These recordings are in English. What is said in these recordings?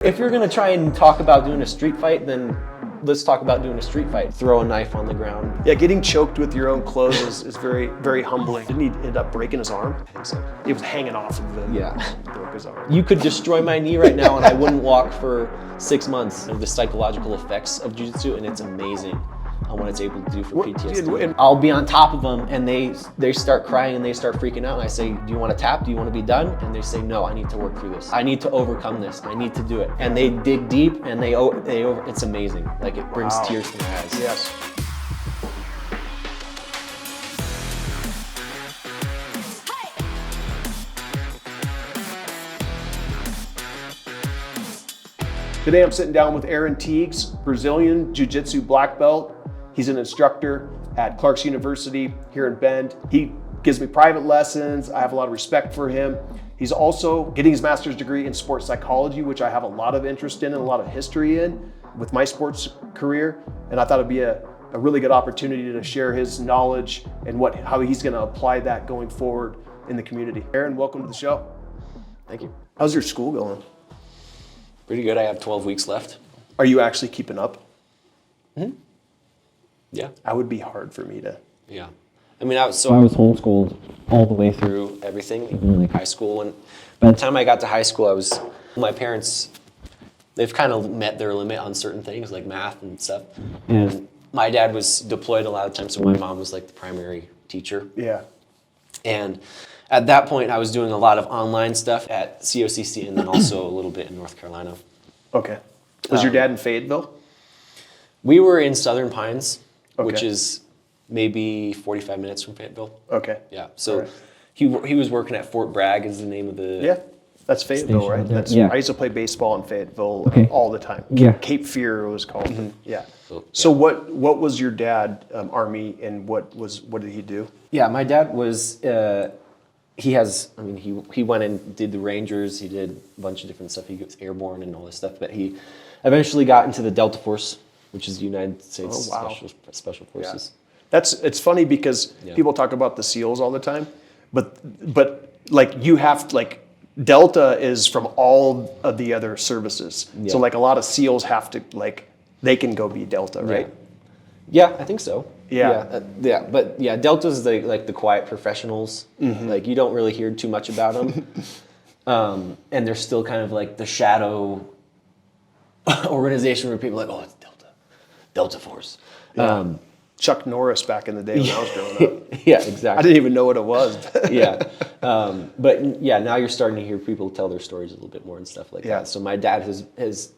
If you're gonna try and talk about doing a street fight, then let's talk about doing a street fight. Throw a knife on the ground. Yeah, getting choked with your own clothes is very, very humbling. Didn't he end up breaking his arm? I think so. It was hanging off of the, Yeah. broke his arm. You could destroy my knee right now and I wouldn't walk for 6 months. The psychological effects of Jiu-Jitsu, and it's amazing on what it's able to do for PTSD. I'll be on top of them and they start crying and they start freaking out, and I say, do you want to tap? Do you want to be done? And they say, no, I need to work through this. I need to overcome this. I need to do it. And they dig deep and it's amazing. Like, it brings tears to my eyes. Yes. Today I'm sitting down with Aaron Teigs, Brazilian Jiu-Jitsu black belt. He's an instructor at Clark's University here in Bend. He gives me private lessons. I have a lot of respect for him. He's also getting his master's degree in sports psychology, which I have a lot of interest in and a lot of history in with my sports career. And I thought it'd be a really good opportunity to share his knowledge and how he's gonna apply that going forward in the community. Aaron, welcome to the show. Thank you. How's your school going? Pretty good. I have 12 weeks left. Are you actually keeping up? Mm-hmm. Yeah. That would be hard for me to. Yeah. I mean, I was homeschooled all the way through everything, even like high school. And by the time I got to high school, my parents, they've kind of met their limit on certain things like math and stuff. And my dad was deployed a lot of times, so my mom was like the primary teacher. Yeah. And at that point, I was doing a lot of online stuff at COCC and then also a little bit in North Carolina. Okay. Was your dad in Fayetteville? We were in Southern Pines, which Okay. is maybe 45 minutes from Fayetteville. Okay. Yeah. So Right. he was working at Fort Bragg is the name of the... Yeah. That's Fayetteville, Station, right? yeah. That's, Yeah. I used to play baseball in Fayetteville Okay. all the time. Yeah. Cape Fear it was called. Yeah. So, So what was your dad, Army, and what did he do? Yeah, my dad was... he went and did the Rangers. He did a bunch of different stuff. He was airborne and all this stuff. But he eventually got into the Delta Force, which is the United States Oh, wow. Special Forces. It's funny because people talk about the SEALs all the time, but like you have like Delta is from all of the other services. Yeah. So like a lot of SEALs have to they can go be Delta, right? Yeah, I think so. Yeah. But Delta's the quiet professionals. Like, you don't really hear too much about them. And they're still kind of like the shadow organization where people are like, oh, it's Delta Force. Yeah. Chuck Norris back in the day when I was growing up. Yeah, I exactly. didn't even know what it was. Yeah. But yeah, now you're starting to hear people tell their stories a little bit more and stuff like that. So my dad has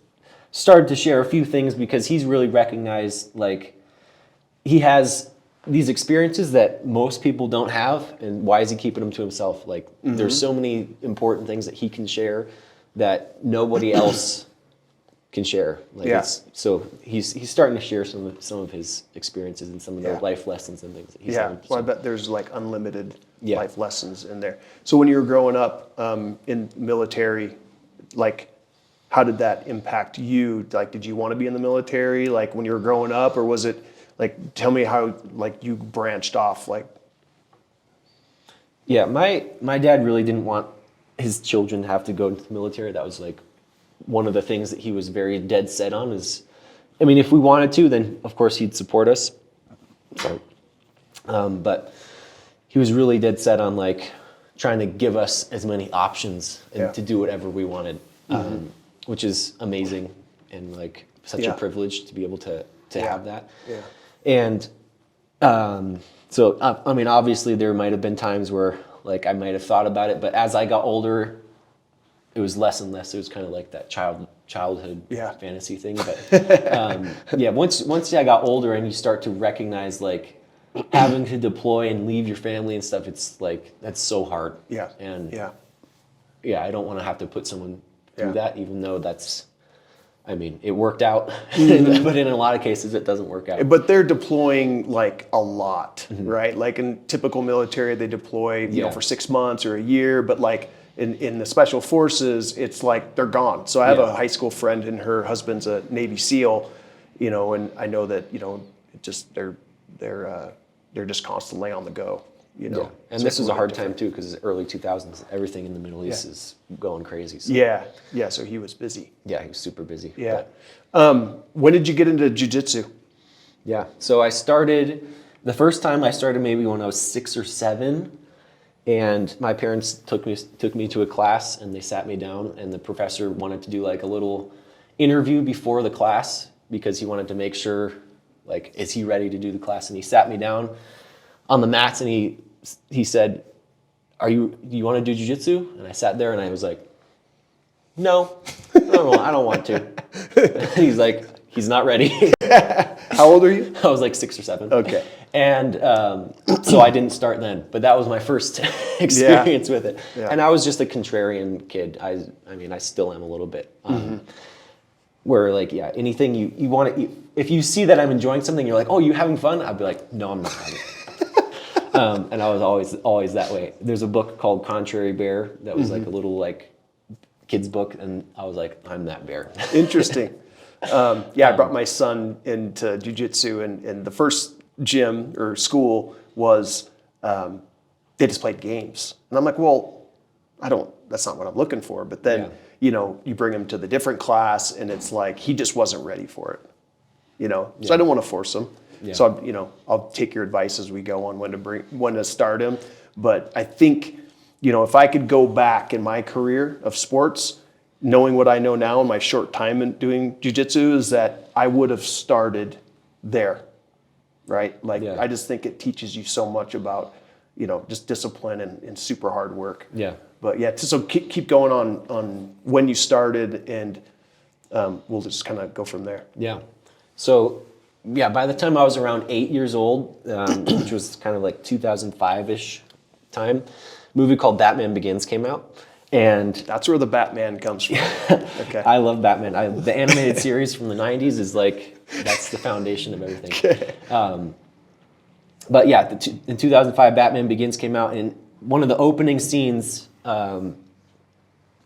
started to share a few things because he's really recognized, like, he has these experiences that most people don't have, and why is he keeping them to himself? Like, there's so many important things that he can share that nobody else can share. Like, so he's starting to share some of his experiences and some of the life lessons and things that he's learned. Well, I bet there's like unlimited Yeah. life lessons in there. So when you were growing up in military, like, how did that impact you? Like, did you want to be in the military, like when you were growing up, or was it like, tell me how like you branched off, like. Yeah, my dad really didn't want his children to have to go into the military. That was like one of the things that he was very dead set on is, I mean, if we wanted to, then of course he'd support us. Sorry. But he was really dead set on like trying to give us as many options and to do whatever we wanted, which is amazing and like such a privilege to be able to have that. Yeah. And so, I mean, obviously there might have been times where like I might have thought about it, but as I got older, it was less and less. It was kind of like that childhood fantasy thing. But once I got older and you start to recognize like having to deploy and leave your family and stuff, it's like, that's so hard. Yeah. And I don't want to have to put someone through that, even though I mean, it worked out, but in a lot of cases, it doesn't work out. But they're deploying like a lot, right? Like in typical military, they deploy, you know, for 6 months or a year, but like in the special forces, it's like they're gone. So I have a high school friend and her husband's a Navy SEAL, you know, and I know that, you know, they're just constantly on the go. you know. Yeah. And So this it's was a little hard bit time too, because early 2000s, everything in the Middle East is going crazy. So. different. Yeah. So he was busy. Yeah, he was super busy. Yeah. But, When did you get into jiu-jitsu? yeah. So I started, the first time I started maybe when I was 6 or 7. And my parents took me to a class, and they sat me down, and the professor wanted to do like a little interview before the class because he wanted to make sure, like, is he ready to do the class? And he sat me down on the mats, and he said, do you want to do jiu-jitsu? And I sat there and I was like, no, I don't want to. And he's like, he's not ready. How old are you? I was like 6 or 7. Okay. And so I didn't start then, but that was my first experience with it. Yeah. And I was just a contrarian kid. I mean, I still am a little bit. Where like, yeah, anything you want to, if you see that I'm enjoying something, you're like, oh, you having fun? I'd be like, no, I'm not having fun. And I was always that way. There's a book called Contrary Bear that was like a little like kid's book, and I was like, I'm that bear. Interesting. I brought my son into jiu-jitsu, and the first gym or school was they just played games, and I'm like, well, that's not what I'm looking for. But then you bring him to the different class, and it's like he just wasn't ready for it, so I don't want to force him. So I'll take your advice as we go on when to start him. But I think if I could go back in my career of sports, knowing what I know now in my short time in doing jiu-jitsu, is that I would have started there, right? Like, I just think it teaches you so much about, just discipline and super hard work. Yeah. But so keep going on when you started, and we'll just kind of go from there. Yeah. So, by the time I was around 8 years old, which was kind of like 2005-ish time, a movie called Batman Begins came out. And that's where the Batman comes from. Okay. I love Batman. The animated series from the 90s is like, that's the foundation of everything. Okay. But yeah, in 2005, Batman Begins came out, and one of the opening scenes,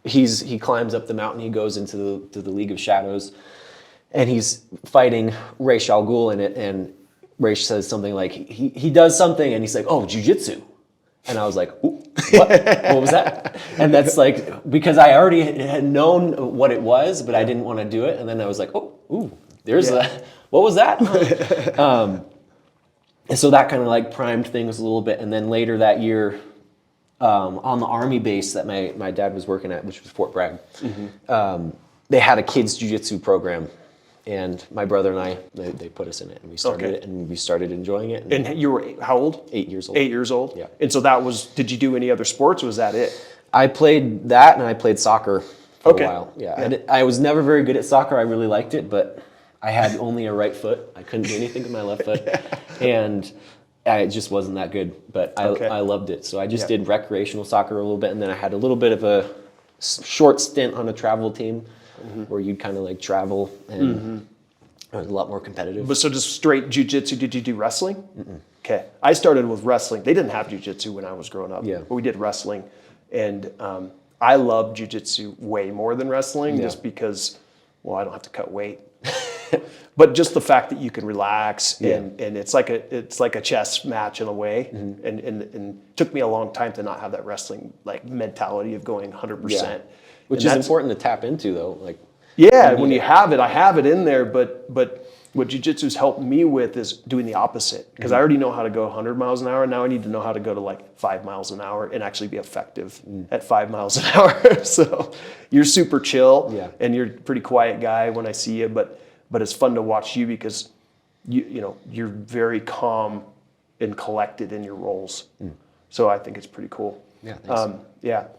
he climbs up the mountain, he goes into the League of Shadows, and he's fighting Ra's al Ghul in it, and Ra's says something like, he does something, and he's like, oh, jiu-jitsu. And I was like, ooh, what? What was that? And that's like, because I already had known what it was, but I didn't want to do it. And then I was like, oh, ooh, there's what was that? And so that kind of like primed things a little bit. And then later that year, on the Army base that my dad was working at, which was Fort Bragg, they had a kids jiu-jitsu program. And my brother and I, they put us in it, and we started it, and we started enjoying it. And you were how old? 8 years old. 8 years old? Yeah. And so did you do any other sports, or was that it? I played that, and I played soccer for a while. Yeah. I was never very good at soccer. I really liked it, but I had only a right foot. I couldn't do anything with my left foot. And it just wasn't that good, but I loved it. So I just did recreational soccer a little bit, and then I had a little bit of a short stint on a travel team, where you'd kind of like travel, and it was a lot more competitive. But so just straight jiu-jitsu, did you do wrestling? Okay. I started with wrestling. They didn't have jiu-jitsu when I was growing up, but we did wrestling. And I love jiu-jitsu way more than wrestling, just because, I don't have to cut weight. But just the fact that you can relax, and it's like a chess match in a way. And it took me a long time to not have that wrestling like mentality of going 100%. Which is important to tap into, though. Like, when you have it, I have it in there. But what jiu-jitsu's helped me with is doing the opposite, because I already know how to go 100 miles an hour. Now I need to know how to go to like 5 miles an hour and actually be effective at 5 miles an hour. So you're super chill, and you're a pretty quiet guy when I see you. But it's fun to watch you, because you're very calm and collected in your roles. So I think it's pretty cool. Yeah. Thanks.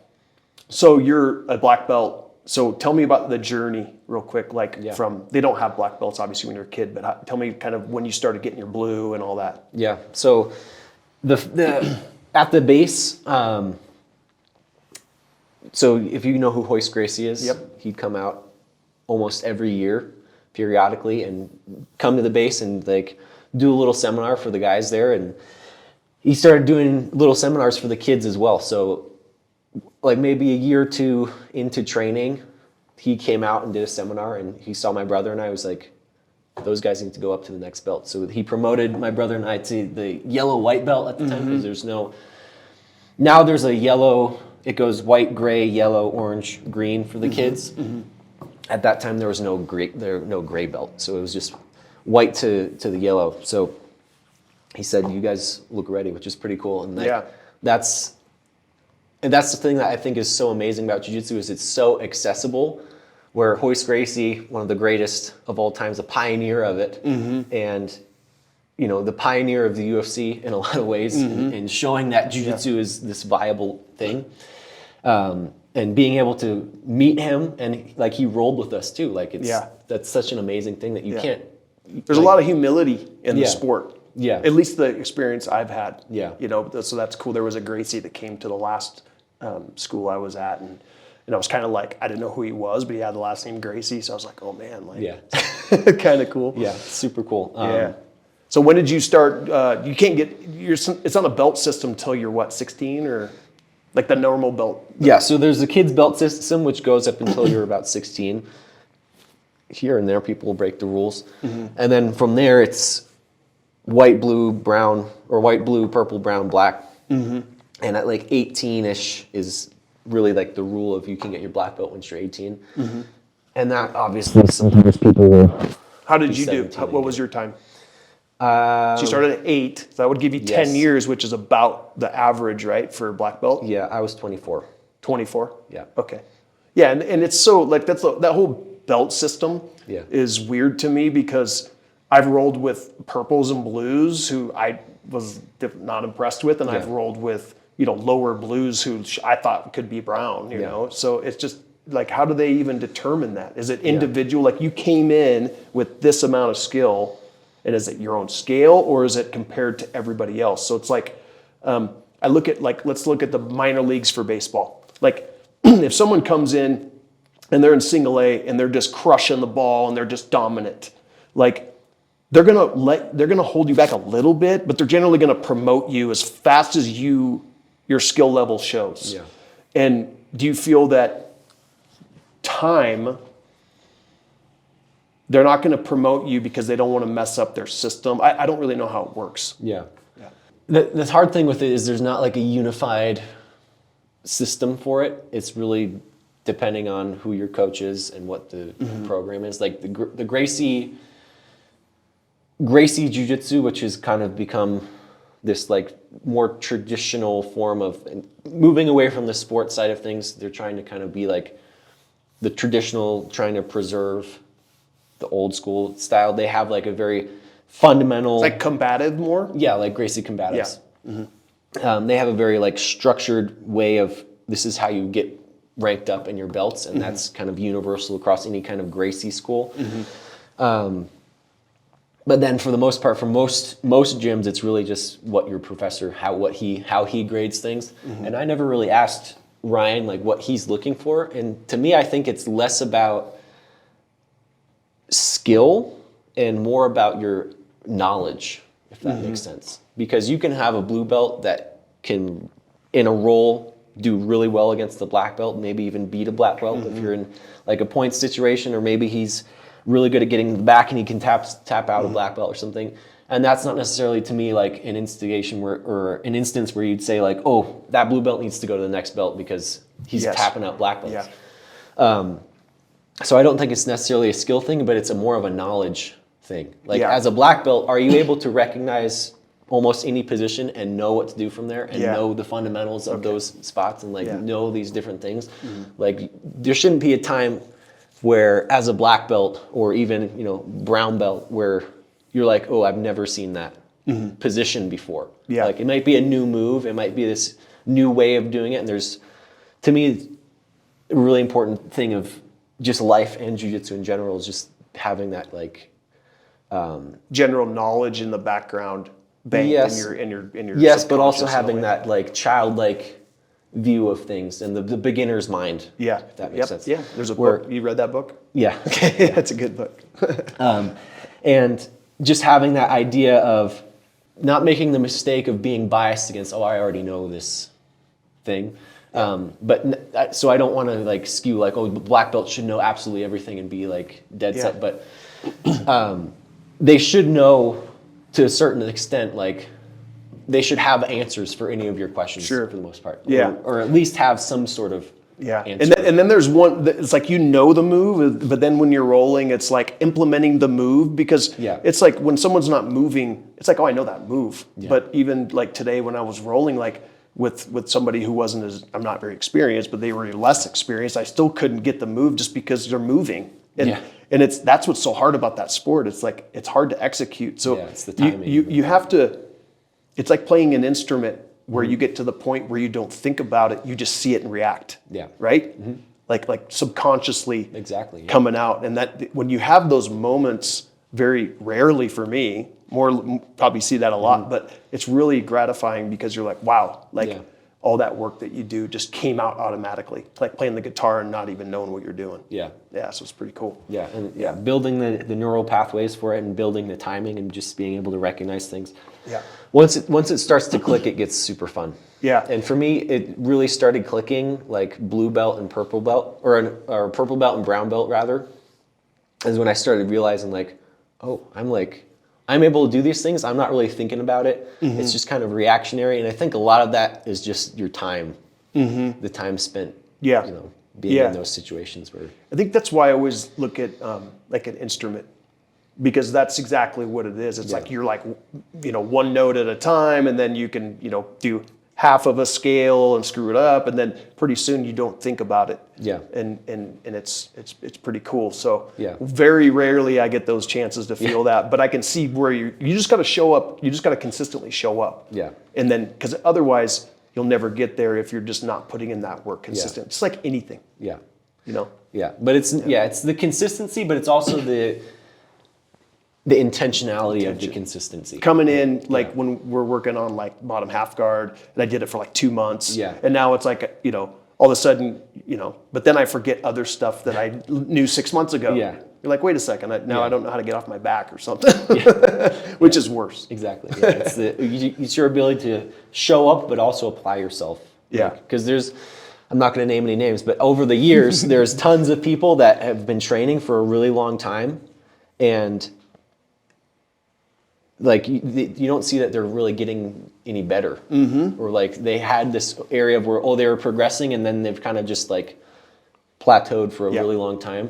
So you're a black belt. So tell me about the journey real quick. From, they don't have black belts obviously when you're a kid, but tell me kind of when you started getting your blue and all that. Yeah. So the at the base, so if you know who Royce Gracie is, he'd come out almost every year periodically and come to the base and like do a little seminar for the guys there. And he started doing little seminars for the kids as well. So like maybe a year or two into training, he came out and did a seminar, and he saw my brother and I. Was like, those guys need to go up to the next belt. So he promoted my brother and I to the yellow white belt at the time, because now there's a yellow, it goes white, gray, yellow, orange, green for the kids. At that time there was no gray belt, so it was just white to the yellow. So he said, you guys look ready, which is pretty cool. And that's the thing that I think is so amazing about jiu-jitsu, is it's so accessible, where Royce Gracie, one of the greatest of all times, a pioneer of it, and the pioneer of the UFC in a lot of ways, and showing that jiu-jitsu is this viable thing. And being able to meet him, and like he rolled with us too. Like that's such an amazing thing that you can't. There's a lot of humility in the sport. Yeah. At least the experience I've had. Yeah. So that's cool. There was a Gracie that came to the last school I was at, and I was kind of like, I didn't know who he was, but he had the last name Gracie, so I was like, oh man, kind of cool. Yeah, super cool. So when did you start? You can't get it's on a belt system till you're what, 16 or? Like the normal belt? Yeah, so there's the kids' belt system, which goes up until you're about 16. Here and there, people will break the rules. And then from there, it's white, blue, brown, or white, blue, purple, brown, black. And at like 18-ish is really like the rule of you can get your black belt once you're 18. And that obviously sometimes people will. How did you do? What was your time? So you started at 8, so that would give you 10 years, which is about the average, right, for black belt? Yeah, I was 24. 24? Yeah. Okay. Yeah, and it's so, like, that whole belt system is weird to me, because I've rolled with purples and blues who I was not impressed with, and I've rolled with, lower blues who I thought could be brown, you know? So it's just, like, how do they even determine that? Is it individual? Like, you came in with this amount of skill, and is it your own scale, or is it compared to everybody else? So it's like, I look at, like, let's look at the minor leagues for baseball. Like, if someone comes in and they're in single A and they're just crushing the ball and they're just dominant, like, they're gonna hold you back a little bit, but they're generally gonna promote you as fast as your skill level shows. Yeah. And do you feel that they're not going to promote you because they don't want to mess up their system? I don't really know how it works. Yeah. The hard thing with it is there's not like a unified system for it. It's really depending on who your coach is and what the program is. Like the Gracie Jiu-Jitsu, which has kind of become this like more traditional form of moving away from the sports side of things. They're trying to kind of be like the traditional, trying to preserve the old school style. They have like a very fundamental, it's like combative more. Yeah, like Gracie combatives. Yeah. They have a very like structured way of, this is how you get ranked up in your belts, and that's kind of universal across any kind of Gracie school. But then for the most part, for most gyms, it's really just what your professor, how he grades things. And I never really asked Ryan like what he's looking for. And to me, I think it's less about skill and more about your knowledge, if that makes sense. Because you can have a blue belt that can, in a roll, do really well against the black belt, maybe even beat a black belt if you're in like a point situation, or maybe he's really good at getting in the back and he can tap out a black belt or something. And that's not necessarily, to me, like an instigation or an instance where you'd say like, oh, that blue belt needs to go to the next belt because he's tapping out black belts. So I don't think it's necessarily a skill thing, but it's more of a knowledge thing. Like as a black belt, are you able to recognize almost any position and know what to do from there, and know the fundamentals of those spots, and like know these different things? Like there shouldn't be a time where as a black belt or even, brown belt, where you're like, oh, I've never seen that position before. Like it might be a new move, it might be this new way of doing it. And there's, to me, a really important thing of just life and jiu-jitsu in general is just having that like general knowledge in the background banked in your yes, but also having that like childlike view of things and the beginner's mind. Yeah, if that makes sense. Yeah, there's a book. You read that book? Yeah. Okay, that's a good book. And just having that idea of not making the mistake of being biased against, oh, I already know this thing. But so I don't want to like skew like, oh, black belt should know absolutely everything and be like dead set. But they should know to a certain extent, like they should have answers for any of your questions for the most part. Yeah. Or at least have some sort of answer. And then there's one that it's like, you know, the move, but then when you're rolling, it's like implementing the move, because it's like when someone's not moving, it's like, oh, I know that move. But even like today when I was rolling, like with somebody who wasn't as, I'm not very experienced, but they were less experienced, I still couldn't get the move just because they're moving. And that's what's so hard about that sport. It's like, it's hard to execute. So it's the timing. You have to, it's like playing an instrument where you get to the point where you don't think about it, you just see it and react. Right? Like subconsciously coming out. And that when you have those moments, very rarely for me, probably see that a lot, but it's really gratifying because you're like, wow, like all that work that you do just came out automatically. It's like playing the guitar and not even knowing what you're doing. Yeah, so it's pretty cool. And building the neural pathways for it and building the timing and just being able to recognize things. Once it starts to click, it gets super fun. And for me, it really started clicking like blue belt and purple belt, or purple belt and brown belt rather, is when I started realizing like, oh, I'm able to do these things. I'm not really thinking about it. It's just kind of reactionary. And I think a lot of that is just your time, the time spent, being in those situations where. I think that's why I always look at like an instrument, because that's exactly what it is. It's like, you're like, one note at a time, and then you can, do half of a scale and screw it up, and then pretty soon you don't think about it. And it's pretty cool. So very rarely I get those chances to feel that, but I can see where you just got to show up. You just got to consistently show up. And then, because otherwise you'll never get there if you're just not putting in that work consistent. It's like anything. But it's the consistency, but it's also the intentionality of the consistency. Coming in, like when we're working on like bottom half guard, and I did it for like 2 months. And now it's like, all of a sudden, but then I forget other stuff that I knew 6 months ago. You're like, wait a second, now I don't know how to get off my back or something, which is worse. Exactly. It's your ability to show up, but also apply yourself. Because I'm not going to name any names, but over the years, there's tons of people that have been training for a really long time, and like you don't see that they're really getting any better, or like they had this area where they were progressing, and then they've kind of just like plateaued for a really long time.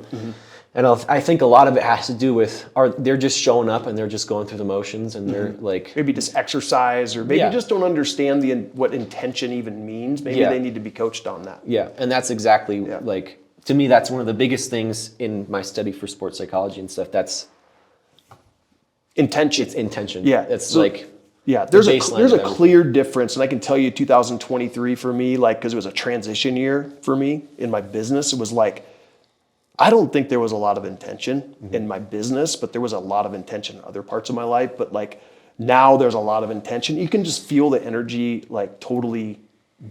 And I think a lot of it has to do with they're just showing up and they're just going through the motions, and they're like maybe just exercise, or maybe just don't understand what intention even means. Maybe they need to be coached on that. And that's exactly like, to me, that's one of the biggest things in my study for sports psychology and stuff. That's intention. It's intention. It's so, like there's a clear difference, and I can tell you 2023 for me, like, because it was a transition year for me in my business. It was like, I don't think there was a lot of intention in my business, but there was a lot of intention in other parts of my life. But like now there's a lot of intention. You can just feel the energy like totally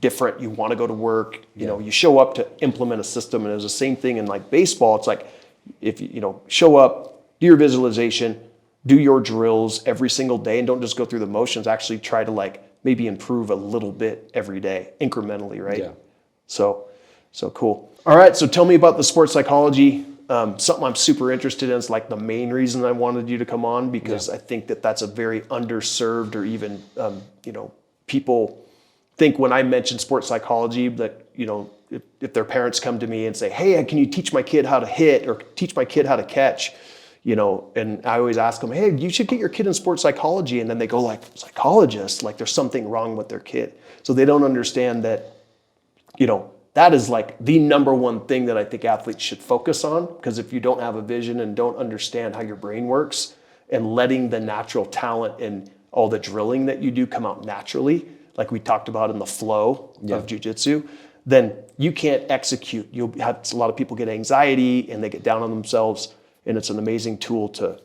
different. You want to go to work, you show up to implement a system. And it was the same thing in like baseball. It's like, if you show up, do your visualization, do your drills every single day, and don't just go through the motions. Actually try to like maybe improve a little bit every day, incrementally, right? So cool. All right, so tell me about the sports psychology. Something I'm super interested in. Is like the main reason I wanted you to come on, because I think that's a very underserved, or even people think when I mention sports psychology that if their parents come to me and say, hey, can you teach my kid how to hit, or teach my kid how to catch? And I always ask them, hey, you should get your kid in sports psychology. And then they go like, psychologist, like there's something wrong with their kid. So they don't understand that, that is like the number one thing that I think athletes should focus on. Because if you don't have a vision and don't understand how your brain works, and letting the natural talent and all the drilling that you do come out naturally, like we talked about in the flow of jiu-jitsu, then you can't execute. You'll have a lot of people get anxiety and they get down on themselves. And it's an amazing tool to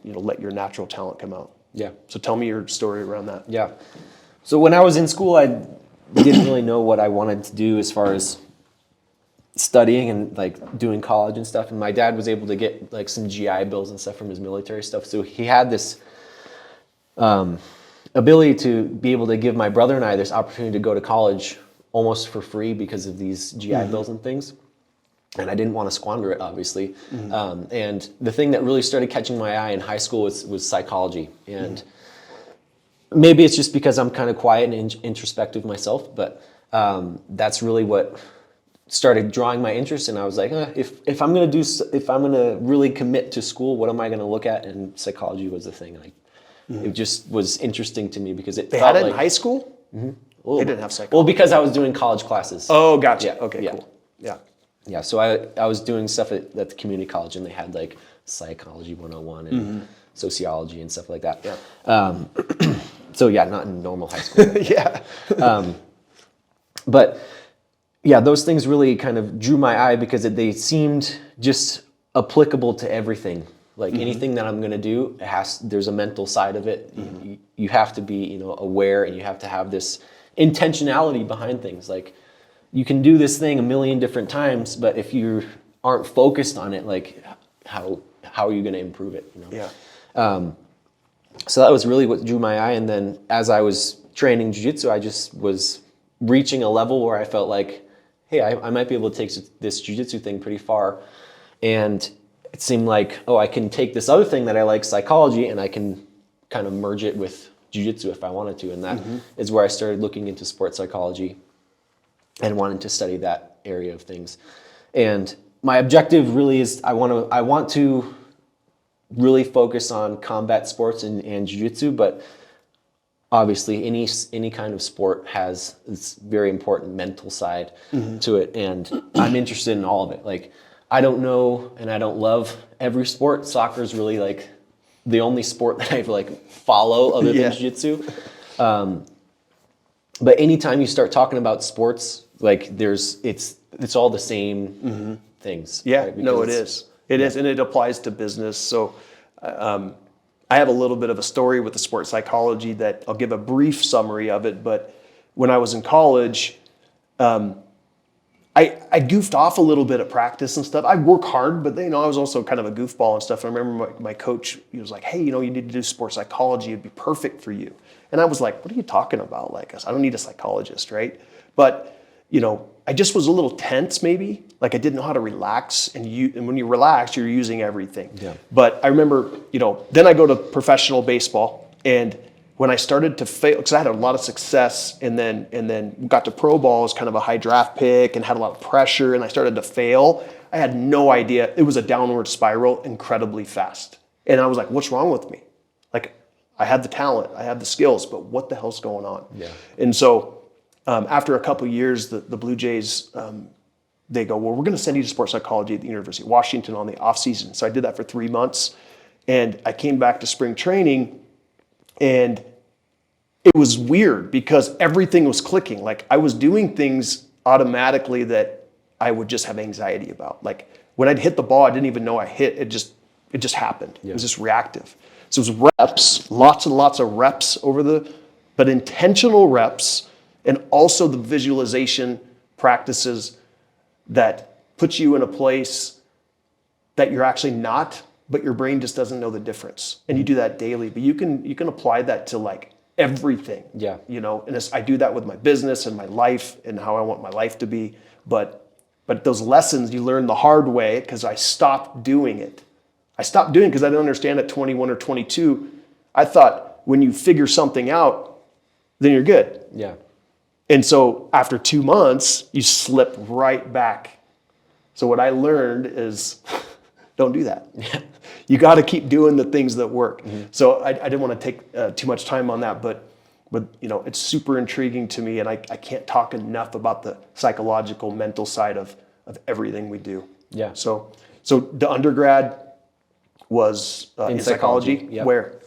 let your natural talent come out. So tell me your story around that. So when I was in school, I didn't really know what I wanted to do as far as studying and like doing college and stuff. And my dad was able to get like some GI Bills and stuff from his military stuff. So he had this ability to be able to give my brother and I this opportunity to go to college almost for free because of these GI Bills and things. and I didn't want to squander it, obviously. And the thing that really started catching my eye in high school was psychology. And maybe it's just because I'm kind of quiet and introspective myself, but that's really what started drawing my interest. And I was like, if I'm gonna really commit to school, what am I gonna look at? And psychology was the thing. Like, it just was interesting to me because They had it in high school? They didn't have psychology. Well, because I was doing college classes. Oh, gotcha. Yeah, Okay, yeah. cool. Yeah. Yeah, so I was doing stuff at the community college, and they had like psychology 101 and sociology and stuff like that. Yeah. So yeah, not in normal high school. Yeah. But yeah, those things really kind of drew my eye because they seemed just applicable to everything. Like anything that I'm gonna do, there's a mental side of it. You have to be, aware, and you have to have this intentionality behind things. Like, you can do this thing a million different times, but if you aren't focused on it, like how are you gonna improve it? Yeah. So that was really what drew my eye. And then as I was training jiu-jitsu, I just was reaching a level where I felt like, hey, I might be able to take this jiu-jitsu thing pretty far. And it seemed like, I can take this other thing that I like, psychology, and I can kind of merge it with jiu-jitsu if I wanted to. And that is where I started looking into sports psychology and wanted to study that area of things. And my objective really is I want to really focus on combat sports and jiu-jitsu, but obviously any kind of sport has this very important mental side to it, and I'm interested in all of it. Like, I don't know and I don't love every sport. Soccer is really like the only sport that I follow other than jiu-jitsu. But anytime you start talking about sports, like it's all the same things. Yeah, right? no, it is. It is, and it applies to business. So I have a little bit of a story with the sports psychology that I'll give a brief summary of it. But when I was in college, I goofed off a little bit at practice and stuff. I work hard, but I was also kind of a goofball and stuff. I remember my coach, he was like, hey, you need to do sports psychology. It'd be perfect for you. And I was like, what are you talking about? Like, I don't need a psychologist, right? But, I just was a little tense maybe. Like, I didn't know how to relax. And when you relax, you're using everything. Yeah. But I remember, then I go to professional baseball. And when I started to fail, because I had a lot of success, and then got to pro ball as kind of a high draft pick and had a lot of pressure, and I started to fail, I had no idea. It was a downward spiral incredibly fast. And I was like, what's wrong with me? Like, I had the talent, I had the skills, but what the hell's going on? Yeah. And so after a couple of years, the Blue Jays, they go, well, we're going to send you to sports psychology at the University of Washington on the off season. So I did that for 3 months, and I came back to spring training, and it was weird because everything was clicking. Like, I was doing things automatically that I would just have anxiety about. Like, when I'd hit the ball, I didn't even know I hit. It just happened. Yeah. It was just reactive. So it was reps, lots and lots of reps but intentional reps, and also the visualization practices that put you in a place that you're actually not, but your brain just doesn't know the difference. And you do that daily, but you can apply that to like everything. Yeah. And I do that with my business and my life and how I want my life to be. But those lessons you learn the hard way, because I stopped doing it. I stopped doing it because I didn't understand at 21 or 22. I thought when you figure something out, then you're good. Yeah. And so after 2 months, you slip right back. So what I learned is don't do that. You got to keep doing the things that work. So I didn't want to take too much time on that, but it's super intriguing to me, and I can't talk enough about the psychological, mental side of everything we do. Yeah. So the undergrad was in psychology. Yep. Where?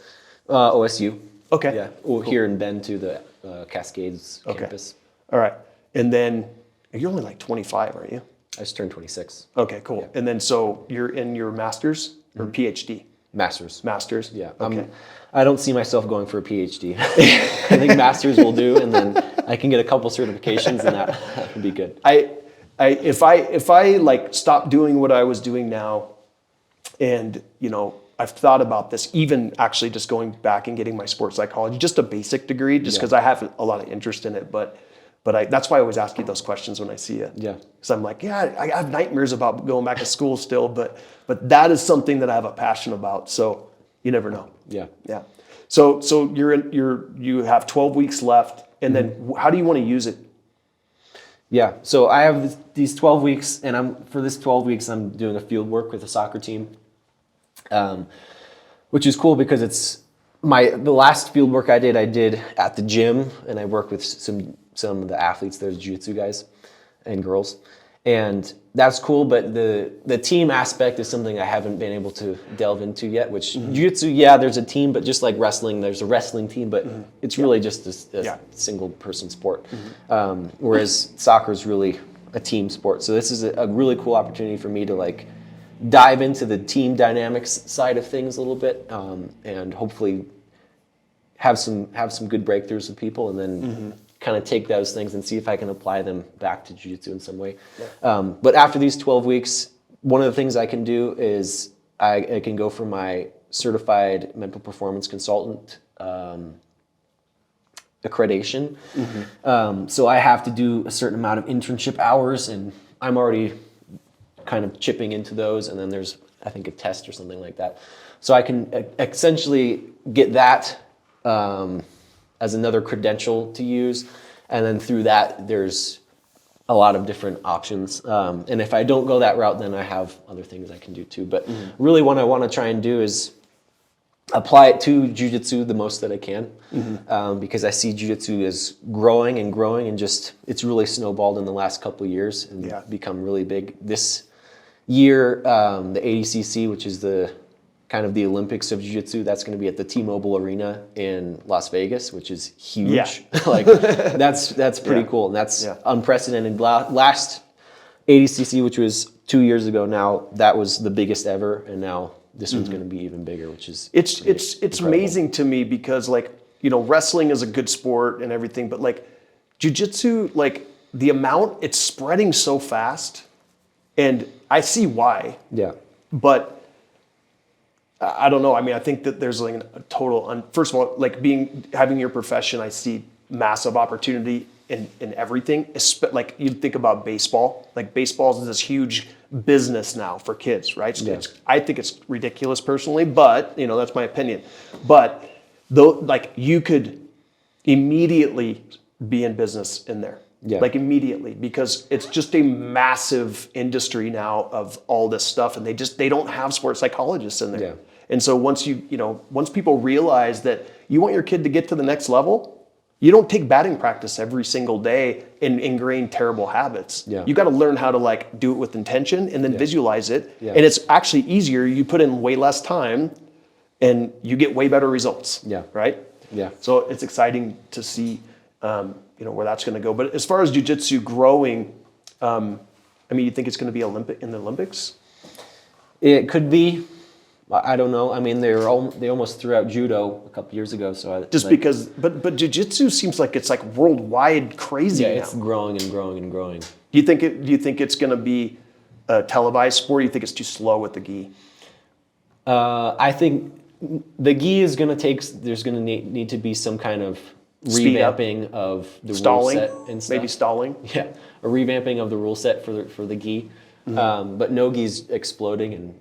OSU. Okay. Yeah. Well, here in Bend to the Cascades campus. All right. And then you're only like 25, aren't you? I just turned 26. Okay, cool. Yeah. And then so you're in your master's or PhD? Master's. Master's? Yeah. Okay. I don't see myself going for a PhD. I think master's will do, and then I can get a couple certifications, and that would be good. If I like stop doing what I was doing now, and I've thought about this, even actually just going back and getting my sports psychology, just a basic degree, just because I have a lot of interest in it. But But that's why I always ask you those questions when I see you. Yeah. Because I'm like, yeah, I have nightmares about going back to school still, but that is something that I have a passion about. So you never know. Yeah. Yeah. So you have 12 weeks left, and then how do you want to use it? Yeah. So I have these 12 weeks, and for this 12 weeks, I'm doing a field work with a soccer team, which is cool because it's the last field work I did at the gym, and I worked with some of the athletes, there's jiu-jitsu guys and girls, and that's cool. But the team aspect is something I haven't been able to delve into yet. Which jiu-jitsu, there's a team, but just like wrestling, there's a wrestling team, but it's really just a single person sport. Whereas soccer is really a team sport. So this is a really cool opportunity for me to like dive into the team dynamics side of things a little bit, and hopefully have some good breakthroughs with people, and then kind of take those things and see if I can apply them back to jiu-jitsu in some way. Yeah. But after these 12 weeks, one of the things I can do is I can go for my certified mental performance consultant accreditation. So I have to do a certain amount of internship hours, and I'm already kind of chipping into those, and then there's, I think, a test or something like that. So I can essentially get that as another credential to use, and then through that there's a lot of different options, and if I don't go that route, then I have other things I can do too. But really what I want to try and do is apply it to jiu-jitsu the most that I can, because I see jiu-jitsu is growing and growing, and just it's really snowballed in the last couple of years and become really big. This year, the ADCC, which is the kind of the Olympics of jiu-jitsu, that's going to be at the T-Mobile Arena in Las Vegas, which is huge. Yeah. Like that's pretty cool, and that's unprecedented. Last ADCC, which was 2 years ago now, that was the biggest ever, and now this one's going to be even bigger, which is it's amazing to me, because like, you know, wrestling is a good sport and everything, but like jiu-jitsu, like the amount it's spreading so fast, and I see why. Yeah. But I don't know. I mean, I think that there's like a total. First of all, like having your profession, I see massive opportunity in everything. Like you think about baseball. Like baseball is this huge business now for kids, right? So I think it's ridiculous personally, but you know, that's my opinion. But though, like you could immediately be in business in there. Yeah. Like immediately, because it's just a massive industry now of all this stuff, and they don't have sports psychologists in there. Yeah. And so once once people realize that you want your kid to get to the next level, you don't take batting practice every single day and ingrain terrible habits. Yeah. You got to learn how to like do it with intention and then visualize it. Yeah. And it's actually easier. You put in way less time and you get way better results. Yeah. Right? Yeah. So it's exciting to see where that's going to go. But as far as jiu-jitsu growing, I mean, you think it's going to be in the Olympics? It could be. I don't know. I mean, they almost threw out judo a couple years ago. So but jiu-jitsu seems like it's like worldwide crazy. Yeah, it's growing and growing and growing. Do you think it's going to be a televised sport? Or do you think it's too slow with the gi? I think the gi is going to take. There's going to need to be some kind of revamping of the rule set and stuff. Maybe stalling. Yeah, a revamping of the rule set for the gi. But no gi's exploding, and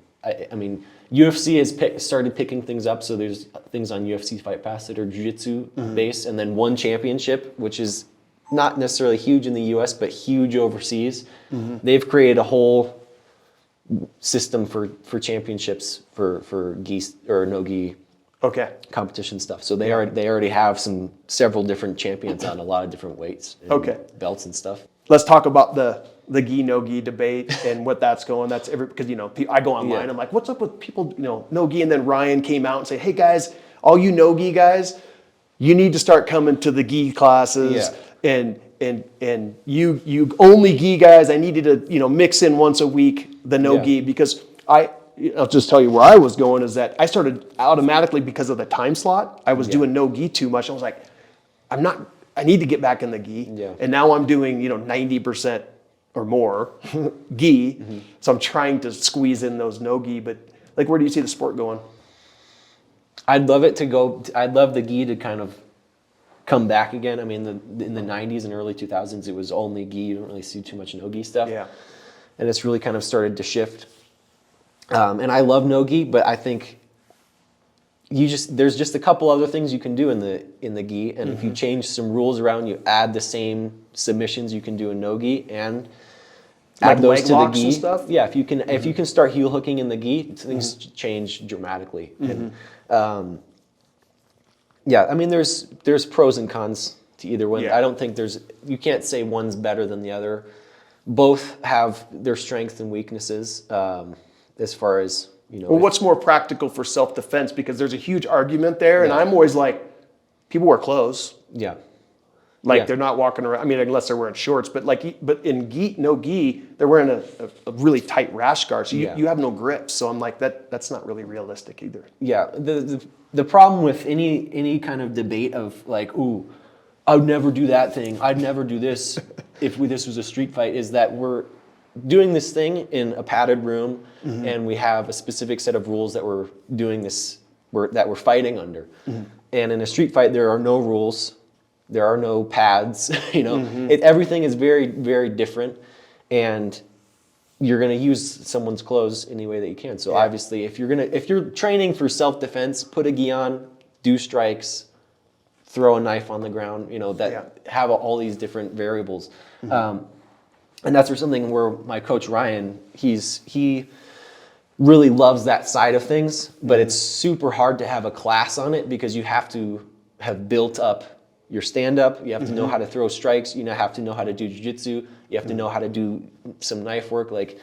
I mean, UFC has started picking things up. So there's things on UFC Fight Pass that are jiu-jitsu based, and then one championship, which is not necessarily huge in the US, but huge overseas. They've created a whole system for championships for gi or no gi competition stuff. So they already have several different champions on a lot of different weights and belts and stuff. Let's talk about the gi no gi debate and what that's going. That's because I go online. I'm like, what's up with people no gi? And then Ryan came out and said, hey guys, all you no gi guys, you need to start coming to the gi classes. Yeah. And you only gi guys, I need you to mix in once a week the no gi, because I'll just tell you where I was going is that I started automatically because of the time slot. I was doing no gi too much. I was like, I need to get back in the gi. Yeah. And now I'm doing 90% or more gi. So I'm trying to squeeze in those no gi. But like, where do you see the sport going? I'd love the gi to kind of come back again. I mean, in the 90s and early 2000s, it was only gi. You don't really see too much no-gi stuff. Yeah. And it's really kind of started to shift. And I love no-gi, but I think there's just a couple other things you can do in the gi, and if you change some rules around, you add the same submissions you can do in no-gi and add those to the gi. And stuff? Yeah, if you can start heel hooking in the gi, things change dramatically. And, yeah, I mean, there's pros and cons to either one. Yeah. I don't think you can't say one's better than the other. Both have their strengths and weaknesses, as far as, Well, what's more practical for self-defense? Because there's a huge argument there, and I'm always like, people wear clothes. Yeah. Like they're not walking around. I mean, unless they're wearing shorts. But in gi, no gi, they're wearing a really tight rash guard, so you have no grip. So I'm like, that's not really realistic either. Yeah. The problem with any kind of debate of like, ooh, I would never do that thing, I'd never do this if this was a street fight, is that we're doing this thing in a padded room, and we have a specific set of rules that we're doing this, that we're fighting under. And in a street fight, there are no rules, there are no pads. Everything is very, very different, and you're going to use someone's clothes any way that you can. So obviously, if you're training for self-defense, put a gi on, do strikes, throw a knife on the ground. Have all these different variables. And that's something where my coach Ryan, he really loves that side of things, but it's super hard to have a class on it because you have to have built up your stand-up, you have to know how to throw strikes, you have to know how to do jiu-jitsu, you have to know how to do some knife work. Like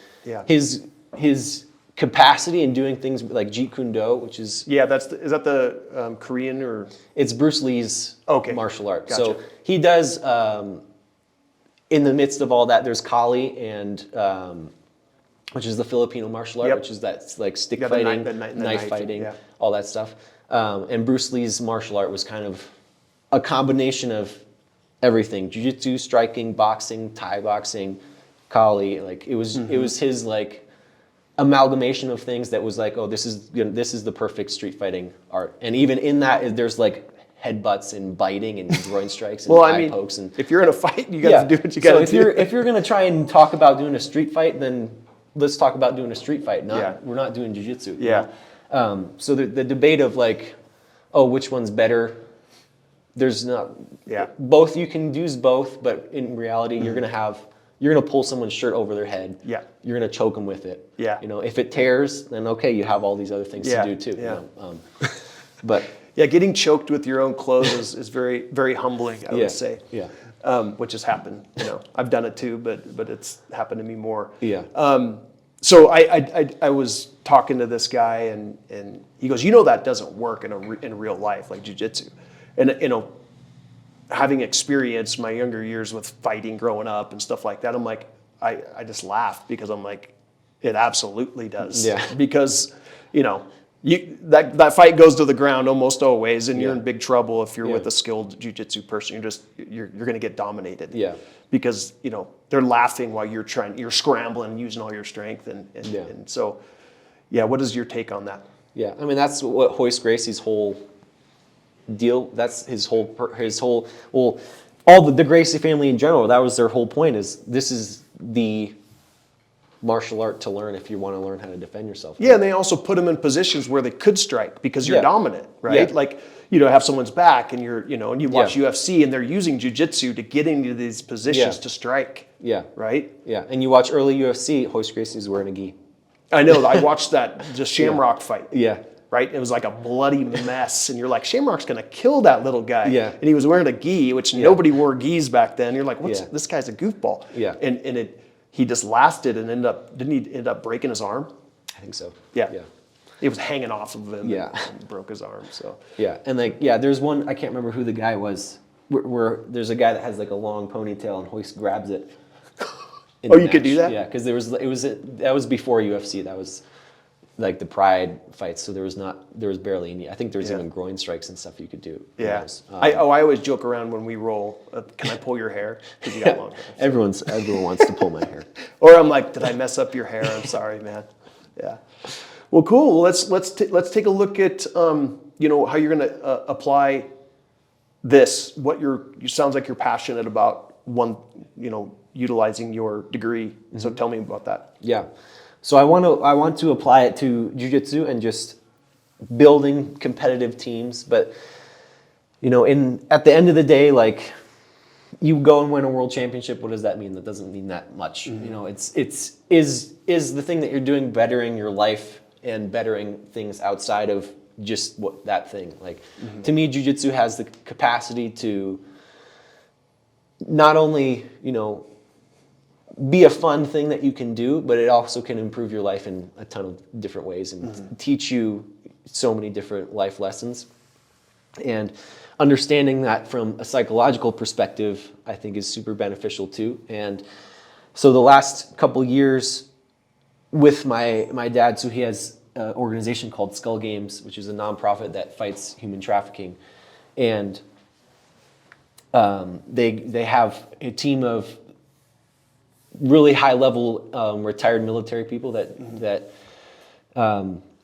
his capacity in doing things like Jeet Kune Do, which is... Yeah, is that the Korean or... It's Bruce Lee's martial art. Gotcha. So he does... in the midst of all that, there's Kali, and which is the Filipino martial art, which is that like stick fighting, knife fighting, all that stuff. And Bruce Lee's martial art was kind of a combination of everything: jiu-jitsu, striking, boxing, Thai boxing, Kali. Like it was his like amalgamation of things that was like, oh, this is the perfect street fighting art. And even in that, there's like headbutts and biting and groin strikes and eye pokes. And if you're in a fight, you got to do what you got to do. If you're going to try and talk about doing a street fight, then let's talk about doing a street fight. We're not doing jiu-jitsu. Yeah. So the debate of like, oh, which one's better? There's not. Yeah. Both, you can use both, but in reality, you're gonna pull someone's shirt over their head. Yeah. You're gonna choke them with it. Yeah. If it tears, then okay, you have all these other things to do too. Yeah. But. Yeah, getting choked with your own clothes is very, very humbling, I would say. Yeah. Which has happened. I've done it too, but it's happened to me more. Yeah. So I was talking to this guy, and he goes, that doesn't work in real life, like jiu-jitsu. And having experienced my younger years with fighting growing up and stuff like that, I'm like, I just laughed because I'm like, it absolutely does. Yeah. Because that fight goes to the ground almost always, and you're in big trouble if you're with a skilled jiu-jitsu person. You're going to get dominated. Yeah. Because they're laughing while you're scrambling and using all your strength, and so what is your take on that? Yeah, I mean that's what Royce Gracie's whole deal. That's his whole all the Gracie family in general. That was their whole point. Is this is the martial art to learn if you want to learn how to defend yourself. Yeah, and they also put them in positions where they could strike because you're dominant, right? Yeah. Like, have someone's back and and you watch UFC and they're using jiu-jitsu to get into these positions to strike. Yeah. Right? Yeah, and you watch early UFC, Royce Gracie's wearing a gi. I know, I watched that Shamrock fight. Yeah. Right? It was like a bloody mess, and you're like, Shamrock's going to kill that little guy. Yeah. And he was wearing a gi, which nobody wore gis back then. You're like, this guy's a goofball. Yeah. And he just lasted and didn't he end up breaking his arm? I think so. Yeah. It was hanging off of him and broke his arm. So yeah, and there's one, I can't remember who the guy was, where there's a guy that has like a long ponytail and Royce grabs it. Oh, you could do that? Yeah, because that was before UFC. That was like the Pride fights, so there was barely any. I think there was even groin strikes and stuff you could do. Yeah. I always joke around when we roll. Can I pull your hair? Because you got long hair. So. Everyone wants to pull my hair. Or I'm like, did I mess up your hair? I'm sorry, man. Yeah. Well, cool. Let's take a look at how you're going to apply you sounds like you're passionate about utilizing your degree. So tell me about that. Yeah. So I want to apply it to jiu-jitsu and just building competitive teams. But, at the end of the day, like, you go and win a world championship, what does that mean? That doesn't mean that much. Is the thing that you're doing bettering your life and bettering things outside of just that thing? Like, to me, jiu-jitsu has the capacity to not only, be a fun thing that you can do, but it also can improve your life in a ton of different ways and teach you so many different life lessons. And understanding that from a psychological perspective, I think, is super beneficial too. And so the last couple years with my dad, so he has an organization called Skull Games, which is a nonprofit that fights human trafficking. And they have a team of really high-level retired military people that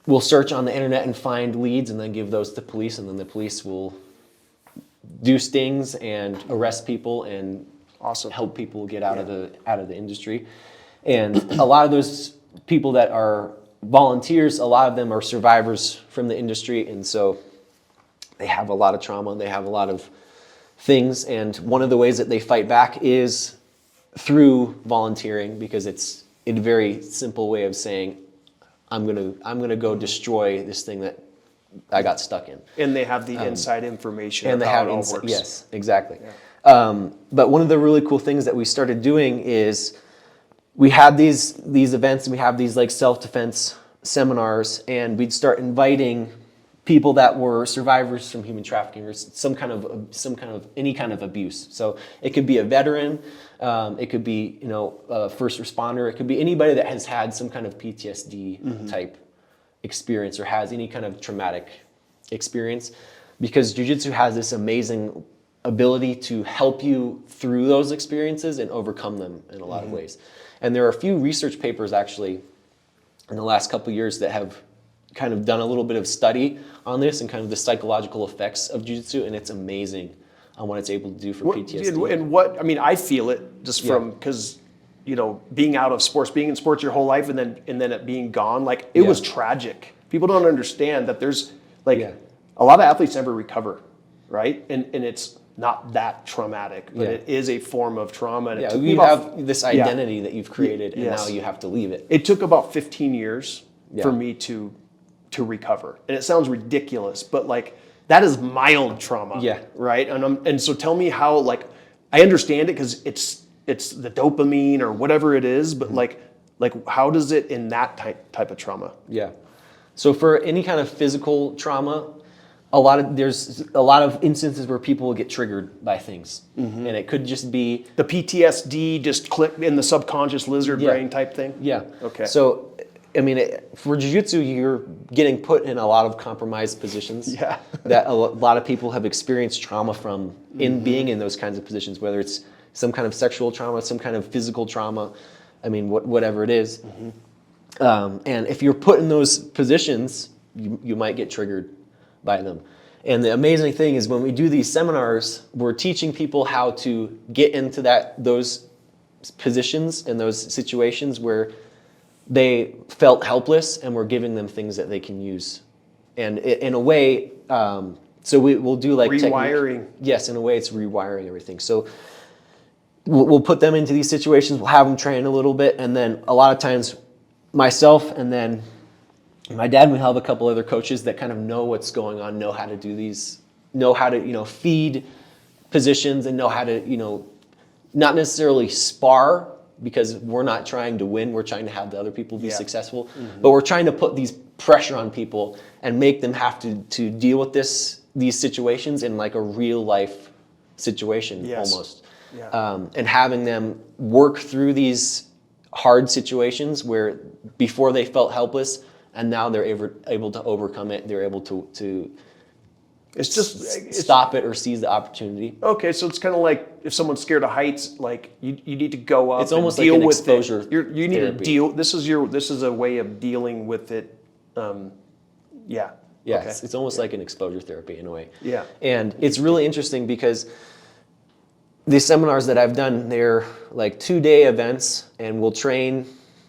will search on the internet and find leads and then give those to police, and then the police will do stings and arrest people and help people get out of the industry. And a lot of those people that are volunteers, a lot of them are survivors from the industry, and so they have a lot of trauma, they have a lot of things, and one of the ways that they fight back is through volunteering, because it's a very simple way of saying, I'm gonna go destroy this thing that I got stuck in. And they have the inside information and of how it all works. Yes, exactly. Yeah. But one of the really cool things that we started doing is we had these events, and we have these like self-defense seminars, and we'd start inviting people that were survivors from human trafficking or some kind of any kind of abuse. So it could be a veteran, it could be a first responder, it could be anybody that has had some kind of PTSD type experience or has any kind of traumatic experience, because jiu-jitsu has this amazing ability to help you through those experiences and overcome them in a lot of ways. And there are a few research papers actually in the last couple of years that have kind of done a little bit of study on this and kind of the psychological effects of jiu-jitsu, and it's amazing on what it's able to do for PTSD. And I feel it just from, because being out of sports, being in sports your whole life, and then it being gone, like it was tragic. People don't understand that there's a lot of athletes never recover, right? And it's not that traumatic, but it is a form of trauma. And you have this identity that you've created, and now you have to leave it. It took about 15 years for me to recover. And it sounds ridiculous, but like that is mild trauma, right? And so tell me how, like, I understand it because it's the dopamine or whatever it is, but like how does it in that type of trauma? Yeah. So for any kind of physical trauma, there's a lot of instances where people will get triggered by things, and it could just be the PTSD just clicked in the subconscious lizard brain type thing. Yeah. Okay. So, for jiu-jitsu, you're getting put in a lot of compromised positions that a lot of people have experienced trauma from in being in those kinds of positions, whether it's some kind of sexual trauma, some kind of physical trauma, whatever it is. And if you're put in those positions, you might get triggered by them. And the amazing thing is when we do these seminars, we're teaching people how to get into those positions and those situations where they felt helpless, and we're giving them things that they can use. And in a way, so we'll do like rewiring. Yes, in a way it's rewiring everything. So we'll put them into these situations, we'll have them train a little bit, and then a lot of times myself and then my dad, we have a couple other coaches that kind of know what's going on, know how to do these, know how to, feed positions, and know how to, not necessarily spar, because we're not trying to win, we're trying to have the other people be successful, but we're trying to put these pressure on people and make them have to deal with these situations in like a real life situation almost. And having them work through these hard situations where before they felt helpless, and now they're able to overcome it. They're able to stop it or seize the opportunity. Okay, so it's kind of like if someone's scared of heights, like you need to go up. It's almost and deal like an with exposure. It. You need to deal. This is a way of dealing with it. Yeah, Okay. it's almost like an exposure therapy in a way. Yeah. And it's really interesting because these seminars that I've done, they're like 2-day events, and we'll train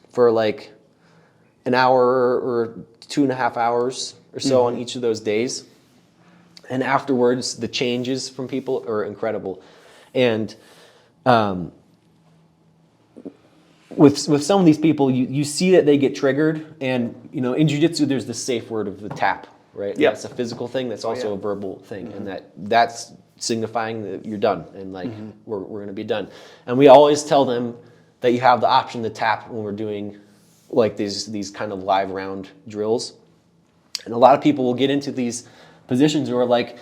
for like an hour or 2.5 hours or so on each of those days. And afterwards, the changes from people are incredible. And with some of these people, you see that they get triggered. And in jiu-jitsu, there's the safe word of the tap, right? Yeah. That's a physical thing. That's also yeah. a verbal thing, and that's signifying that you're done, and like we're going to be done. And we always tell them that you have the option to tap when we're doing like these kind of live round drills. And a lot of people will get into these positions where like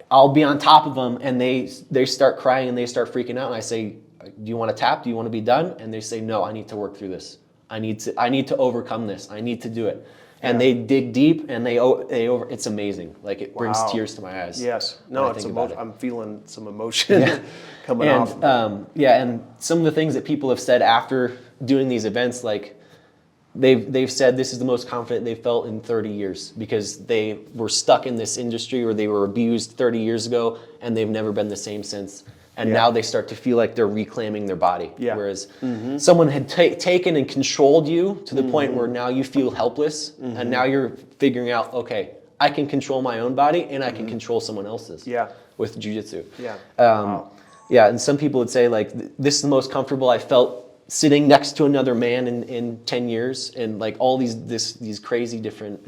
I'll be on top of them, and they start crying and they start freaking out, and I say, do you want to tap? Do you want to be done? And they say, no, I need to work through this. I need to overcome this. I need to do it. And they dig deep, and it's amazing. Like it brings tears to my eyes. Yes. No, it's emotional. I'm feeling some emotion coming off. And some of the things that people have said after doing these events, like they've said this is the most confident they've felt in 30 years because they were stuck in this industry or they were abused 30 years ago, and they've never been the same since. And now they start to feel like they're reclaiming their body. Yeah. Whereas someone had taken and controlled you to the point where now you feel helpless, and now you're figuring out, okay, I can control my own body and I can control someone else's. Yeah. With jiu-jitsu. Yeah. Yeah, and some people would say like this is the most comfortable I felt sitting next to another man in 10 years, and like all these crazy different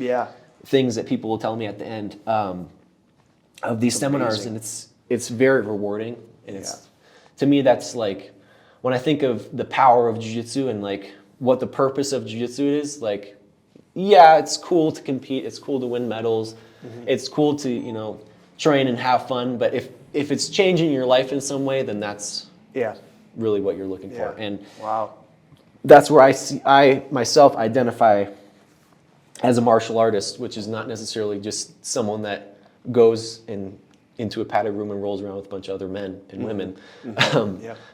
things that people will tell me at the end of these seminars, and it's very rewarding. And to me, that's like, when I think of the power of jiu-jitsu and like what the purpose of jiu-jitsu is, like, yeah, it's cool to compete, it's cool to win medals, it's cool to, train and have fun, but if it's changing your life in some way, then that's really what you're looking for. And that's where I myself identify as a martial artist, which is not necessarily just someone that goes into a padded room and rolls around with a bunch of other men and women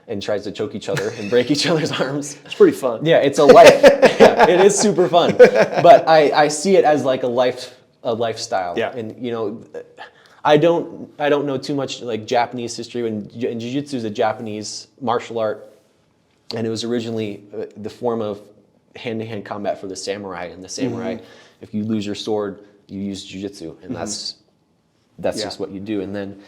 and tries to choke each other and break each other's arms. It's pretty fun. Yeah, it's a life. Yeah, it is super fun. But I see it as like a lifestyle. Yeah. And I don't know too much like Japanese history, and jiu-jitsu is a Japanese martial art, and it was originally the form of hand-to-hand combat for the samurai. And the samurai, if you lose your sword, you use jiu-jitsu, and that's just what you do. And then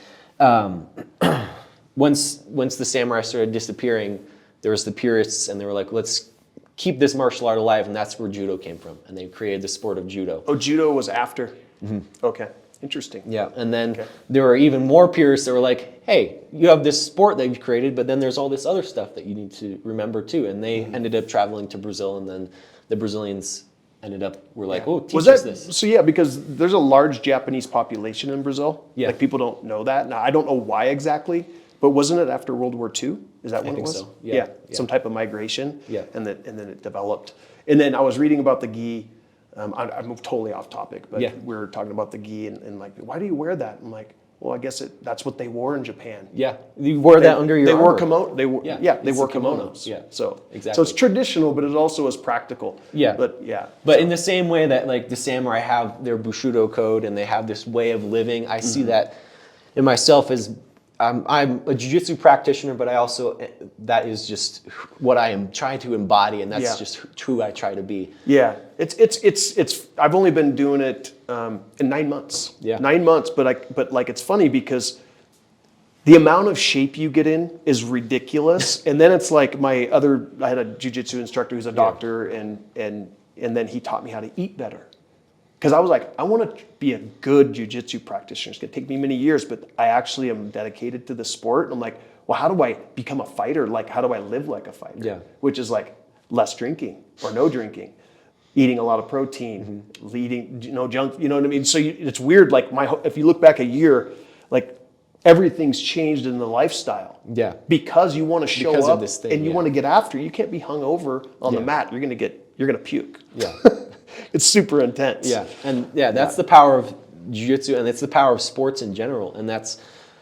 once the samurai started disappearing, there was the purists, and they were like, let's keep this martial art alive, and that's where judo came from. And they created the sport of judo. Oh, judo was after? Okay, interesting. Yeah, and then there were even more purists that were like, hey, you have this sport that you've created, but then there's all this other stuff that you need to remember too. And they ended up traveling to Brazil, and then the Brazilians were like, oh, teach us this. So because there's a large Japanese population in Brazil. Yeah. Like people don't know that. Now, I don't know why exactly, but wasn't it after World War II? Is that when it was? I think so. Yeah. Some type of migration. Yeah. And then it developed. And then I was reading about the gi. I'm totally off topic, but we were talking about the gi and like, why do you wear that? I'm like, well, I guess that's what they wore in Japan. Yeah, you wore that under your armor. Wore kimono. They wore kimonos. Yeah, so exactly. So it's traditional, but it also is practical. Yeah, but in the same way that like the samurai have their Bushido code and they have this way of living, I see that in myself as I'm a jiu-jitsu practitioner, but I also that is just what I am trying to embody, and that's just who I try to be. Yeah, it's. I've only been doing it in 9 months. Yeah, 9 months, but like it's funny because the amount of shape you get in is ridiculous, and then it's like I had a jiu-jitsu instructor who's a doctor, and then he taught me how to eat better. Because I was like, I want to be a good jiu-jitsu practitioner. It's going to take me many years, but I actually am dedicated to the sport. And I'm like, well, how do I become a fighter? Like, how do I live like a fighter? Yeah. Which is like less drinking or no drinking, eating a lot of protein, eating no junk. You know what I mean? So it's weird. Like if you look back a year, like everything's changed in the lifestyle. Yeah. Because you want to show up this thing, and you want to get after. You can't be hungover on the mat. You're gonna puke. Yeah. It's super intense. Yeah, and that's the power of jiu-jitsu, and it's the power of sports in general. And that's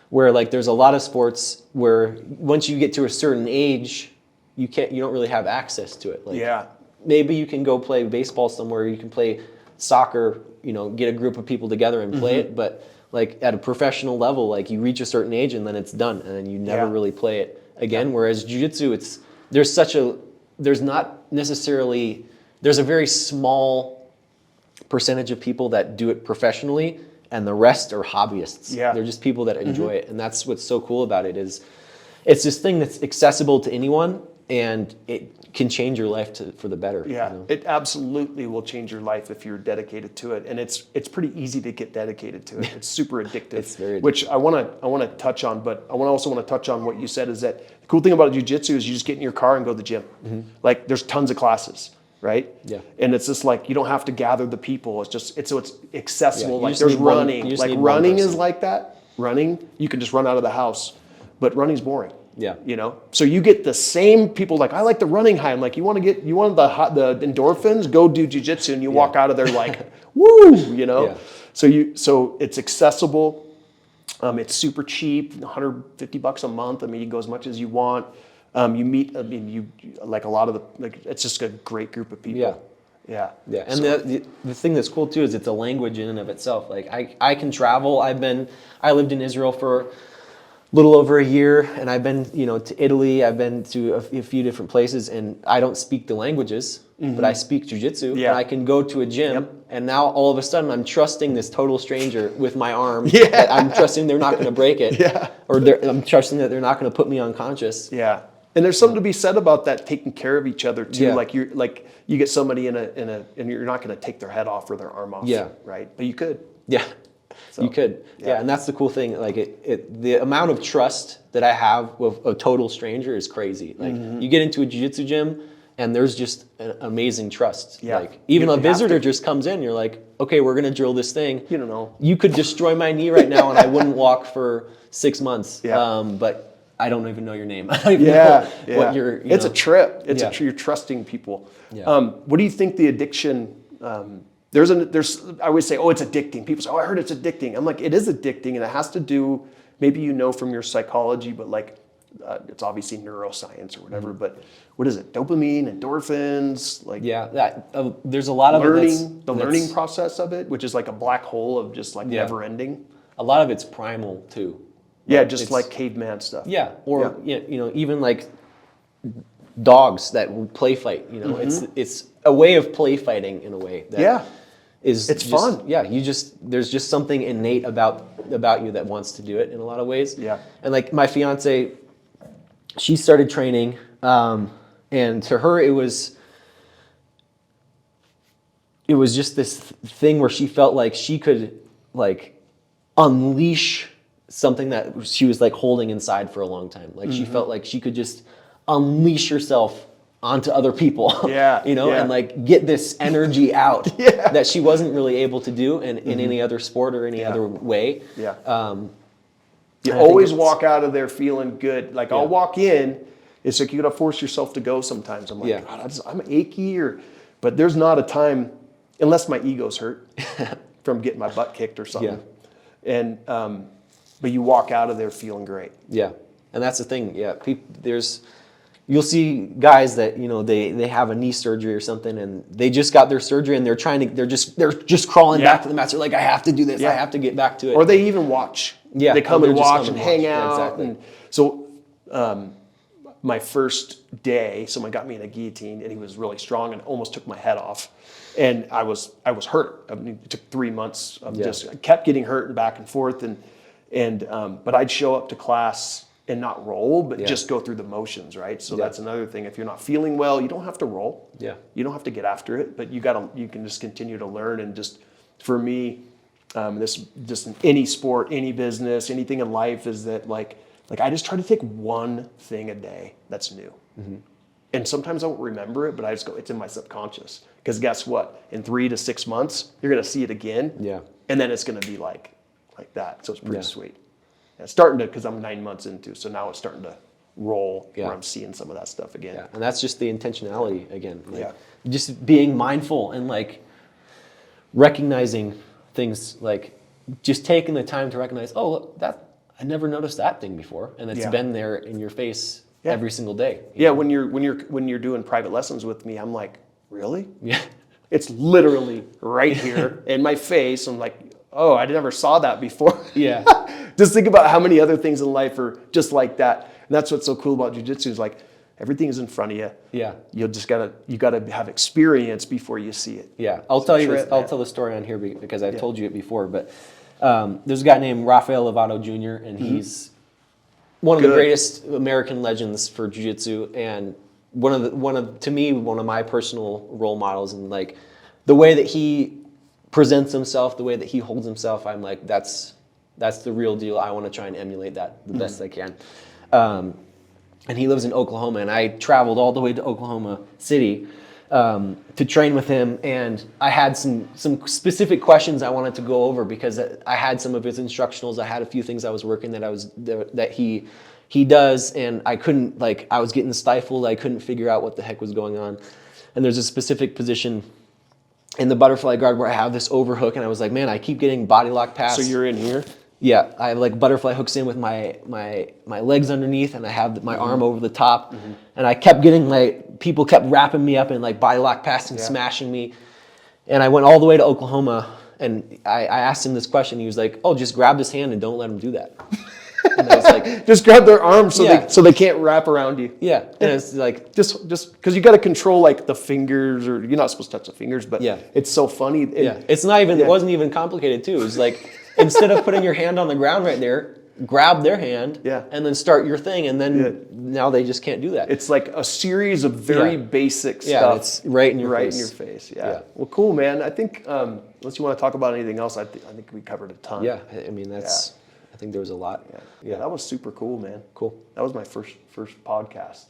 where like there's a lot of sports where once you get to a certain age, you don't really have access to it. Like, maybe you can go play baseball somewhere, you can play soccer, get a group of people together and play it, but like at a professional level, like you reach a certain age and then it's done, and then you never really play it again. Whereas jiu-jitsu, there's a very small percentage of people that do it professionally, and the rest are hobbyists. Yeah. They're just people that enjoy it, and that's what's so cool about it is it's this thing that's accessible to anyone, and it can change your life for the better. Yeah, it absolutely will change your life if you're dedicated to it, and it's pretty easy to get dedicated to it. It's super addictive. It's very addictive. Which I want to touch on, but I also want to touch on what you said is that the cool thing about jiu-jitsu is you just get in your car and go to the gym. Like there's tons of classes, right? Yeah. And it's just like you don't have to gather the people. It's accessible. Yeah, like there's running. Like running is like that. Running, you can just run out of the house, but running's boring. Yeah. So you get the same people like, I like the running high. I'm like, you want the endorphins, go do jiu-jitsu, and you walk out of there like, woo, Yeah. So it's accessible. It's super cheap, $150 a month. I mean, you go as much as you want. You meet, you like a lot of it's just a great group of people. Yeah. Yeah. Yeah, and the thing that's cool too is it's a language in and of itself. Like I can travel. I lived in Israel for little over a year, and I've been, to Italy. I've been to a few different places, and I don't speak the languages, but I speak jiu-jitsu, and I can go to a gym, and now all of a sudden I'm trusting this total stranger with my arm. That I'm trusting they're not going to break it, or I'm trusting that they're not going to put me unconscious. Yeah, and there's something to be said about that, taking care of each other too. Like you get somebody and you're not going to take their head off or their arm off. Yeah, right. But you could. Yeah. So, you could, and that's the cool thing. Like the amount of trust that I have with a total stranger is crazy. Like you get into a jiu-jitsu gym, and there's just an amazing trust. Yeah. Like even a visitor just comes in, you're like, okay, we're gonna drill this thing. You don't know. You could destroy my knee right now, and I wouldn't walk for 6 months. Yeah. But I don't even know your name. I don't even know what you're. It's a trip. You're trusting people. Yeah. What do you think the addiction? There's I always say, oh, it's addicting. People say, oh, I heard it's addicting. I'm like, it is addicting, and it has to do, maybe from your psychology, but like, it's obviously neuroscience or whatever. But what is it? Dopamine, endorphins, like there's a lot of learning process of it, which is like a black hole of just like never ending. A lot of it's primal too. Yeah, just like caveman stuff. Yeah, or even like dogs that will play fight. It's a way of play fighting in a way. That it's fun. Yeah, there's just something innate about you that wants to do it in a lot of ways. Yeah. And like my fiance, she started training, and to her it was just this thing where she felt like she could like unleash something that she was like holding inside for a long time. Like she felt like she could just unleash herself onto other people, and like get this energy out that she wasn't really able to do in any other sport or any other way. Yeah. You always walk out of there feeling good. Like I'll walk in, it's like you gotta force yourself to go sometimes. I'm like, God, I'm achy, but there's not a time, unless my ego's hurt from getting my butt kicked or something. And but you walk out of there feeling great. Yeah, and that's the thing. Yeah, you'll see guys that they have a knee surgery or something, and they just got their surgery, and they're just crawling back to the mats. They're like, I have to do this. I have to get back to it. Or they even watch. Yeah, they come and watch and hang out. Exactly. And so my first day, someone got me in a guillotine, and he was really strong and almost took my head off. And I was hurt. I mean, it took 3 months of I kept getting hurt and back and forth, but I'd show up to class and not roll, but just go through the motions, right? So that's another thing. If you're not feeling well, you don't have to roll. Yeah. You don't have to get after it, but you can just continue to learn. And just for me, this just in any sport, any business, anything in life is that like I just try to take one thing a day that's new. Mm-hmm. And sometimes I won't remember it, but I just go, it's in my subconscious. Because guess what? In 3 to 6 months, you're gonna see it again. Yeah. And then it's gonna be like that. So it's pretty sweet. It's starting to, because I'm 9 months into, so now it's starting to roll where I'm seeing some of that stuff again. Yeah, and that's just the intentionality again. Like, just being mindful and like recognizing things, like just taking the time to recognize, oh, look, I never noticed that thing before, and it's been there in your face every single day. Yeah, when you're doing private lessons with me, I'm like, really? Yeah. It's literally right here in my face. I'm like, oh, I never saw that before. Yeah. Just think about how many other things in life are just like that. And that's what's so cool about jiu-jitsu is like everything is in front of you. Yeah. You gotta have experience before you see it. Yeah. I'll tell the story on here because I've told you it before, but there's a guy named Rafael Lovato Jr. and he's one of the greatest American legends for jiu-jitsu and to me one of my personal role models, and like the way that he presents himself, the way that he holds himself, I'm like, that's the real deal. I want to try and emulate that the best I can. And he lives in Oklahoma, and I traveled all the way to Oklahoma City to train with him, and I had some specific questions I wanted to go over because I had some of his instructionals. I had a few things I was working that he does, and I couldn't, like, I was getting stifled. I couldn't figure out what the heck was going on. And there's a specific position in the butterfly guard where I have this overhook, and I was like, man, I keep getting body lock pass. So you're in here? Yeah, I have like butterfly hooks in with my legs underneath, and I have my arm over the top, and I kept getting people kept wrapping me up and like body lock passing, smashing me, and I went all the way to Oklahoma, and I asked him this question. He was like, "Oh, just grab his hand and don't let him do that." And I was like, just grab their arms so they can't wrap around you. Yeah, and it's like just because you got to control like the fingers, or you're not supposed to touch the fingers, but it's so funny. It's not even. It wasn't even complicated too. It was like instead of putting your hand on the ground right there, grab their hand, and then start your thing, and then now they just can't do that. It's like a series of very basic stuff. Yeah, it's right in your face. Yeah. Well, cool, man. I think unless you want to talk about anything else, I think we covered a ton. Yeah, I mean that's. I think there was a lot. Yeah, that was super cool, man. Cool. That was my first podcast.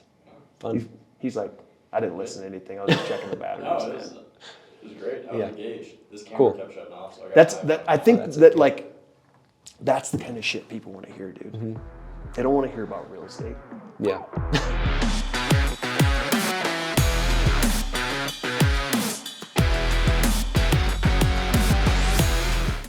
Fun. He's like, I didn't listen to anything. I was just checking the batteries. No, it was great. I was engaged. This camera kept shutting off. So I think that like that's the kind of shit people want to hear, dude. They don't want to hear about real estate. Yeah.